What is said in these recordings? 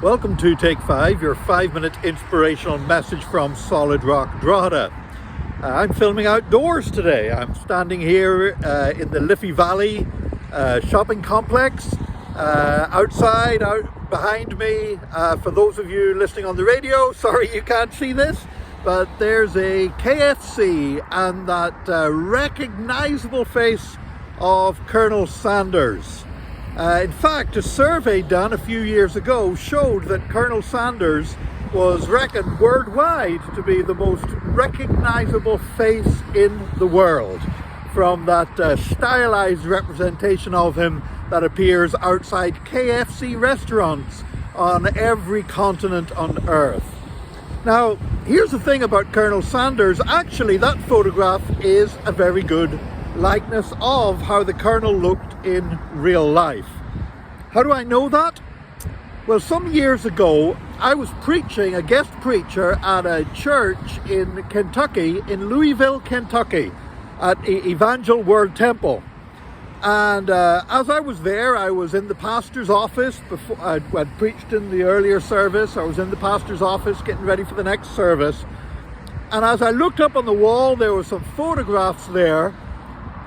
Welcome to Take 5, your 5-minute inspirational message from Solid Rock, Drogheda. I'm filming outdoors today. I'm standing here in the Liffey Valley shopping complex. Outside, out behind me, for those of you listening on the radio, sorry you can't see this, but there's a KFC and that recognisable face of Colonel Sanders. In fact, a survey done a few years ago showed that Colonel Sanders was reckoned worldwide to be the most recognisable face in the world, from that stylized representation of him that appears outside KFC restaurants on every continent on earth. Now, here's the thing about Colonel Sanders. Actually, that photograph is a very good likeness of how the Colonel looked in real life. How do I know that? Well, some years ago, I was preaching, a guest preacher at a church in Kentucky, in Louisville, Kentucky, at Evangel Word Temple. And as I was there, I was in the pastor's office. Before I'd preached in the earlier service, I was in the pastor's office getting ready for the next service. And as I looked up on the wall, there were some photographs there.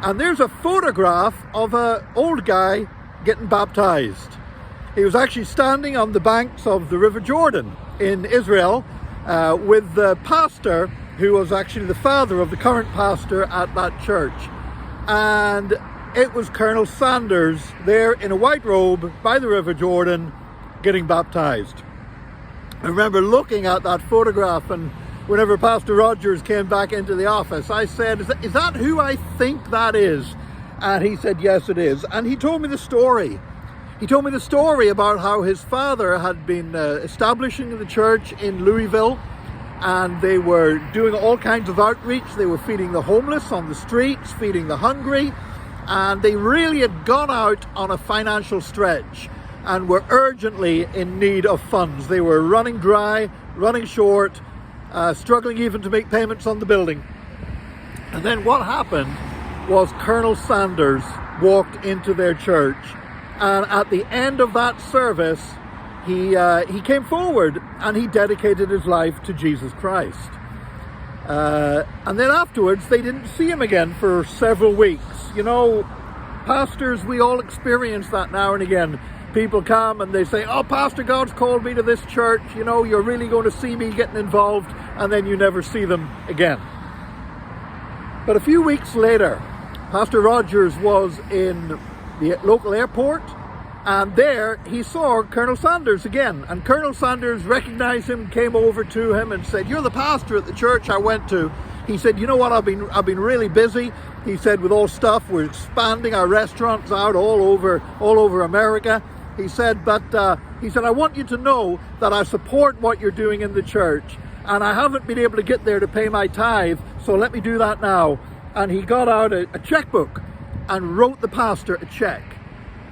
And there's a photograph of an old guy getting baptized. He was actually standing on the banks of the River Jordan in Israel with the pastor who was actually the father of the current pastor at that church. And it was Colonel Sanders there in a white robe by the River Jordan getting baptized. I remember looking at that photograph, and whenever Pastor Rogers came back into the office, I said, is that who I think that is? And he said, yes, it is. And he told me the story. He told me the story about how his father had been establishing the church in Louisville, and they were doing all kinds of outreach. They were feeding the homeless on the streets, feeding the hungry, and they really had gone out on a financial stretch and were urgently in need of funds. They were running dry, running short, struggling even to make payments on the building. And then what happened was Colonel Sanders walked into their church, and at the end of that service he came forward and he dedicated his life to Jesus Christ. And then afterwards they didn't see him again for several weeks. You know, pastors, we all experience that now and again. People come and they say, oh, Pastor, God's called me to this church. You know, you're really going to see me getting involved. And then you never see them again. But a few weeks later, Pastor Rogers was in the local airport. And there he saw Colonel Sanders again. And Colonel Sanders recognized him, came over to him and said, you're the pastor at the church I went to. He said, you know what, I've been really busy. He said, with all stuff, we're expanding our restaurants out all over America. He said, but I want you to know that I support what you're doing in the church, and I haven't been able to get there to pay my tithe, so let me do that now. And he got out a checkbook and wrote the pastor a check.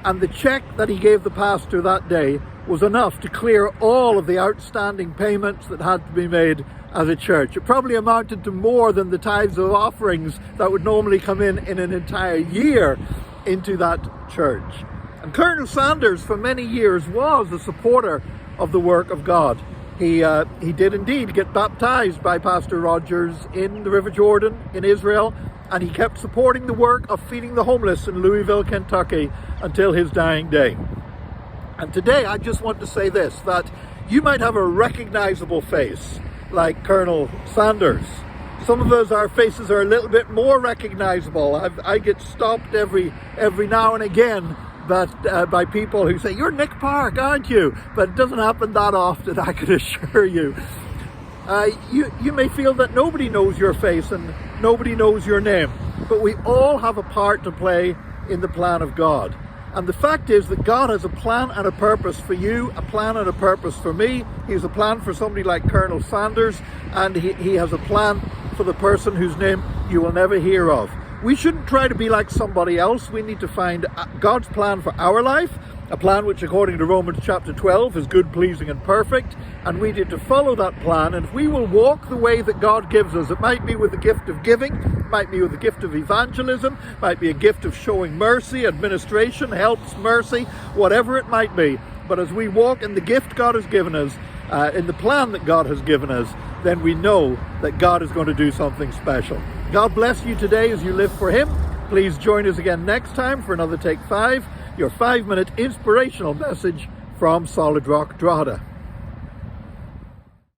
And the check that he gave the pastor that day was enough to clear all of the outstanding payments that had to be made as a church. It probably amounted to more than the tithes of offerings that would normally come in an entire year into that church. And Colonel Sanders for many years was a supporter of the work of God. He did indeed get baptized by Pastor Rogers in the River Jordan in Israel, and he kept supporting the work of feeding the homeless in Louisville, Kentucky until his dying day. And today I just want to say this, that you might have a recognizable face like Colonel Sanders. Some of us, our faces are a little bit more recognizable. I get stopped every now and again by people who say, you're Nick Park, aren't you? But it doesn't happen that often, I can assure you. You may feel that nobody knows your face and nobody knows your name, but we all have a part to play in the plan of God. And the fact is that God has a plan and a purpose for you, a plan and a purpose for me. He has a plan for somebody like Colonel Sanders, and he has a plan for the person whose name you will never hear of. We shouldn't try to be like somebody else. We need to find God's plan for our life, a plan which, according to Romans chapter 12, is good, pleasing, and perfect. And we need to follow that plan. And if we will walk the way that God gives us, it might be with the gift of giving, it might be with the gift of evangelism, it might be a gift of showing mercy, administration, helps, mercy, whatever it might be. but as we walk in the gift God has given us, in the plan that God has given us, then we know that God is going to do something special. God bless you today as you live for Him. Please join us again next time for another Take 5, your 5-minute inspirational message from Solid Rock Drogheda.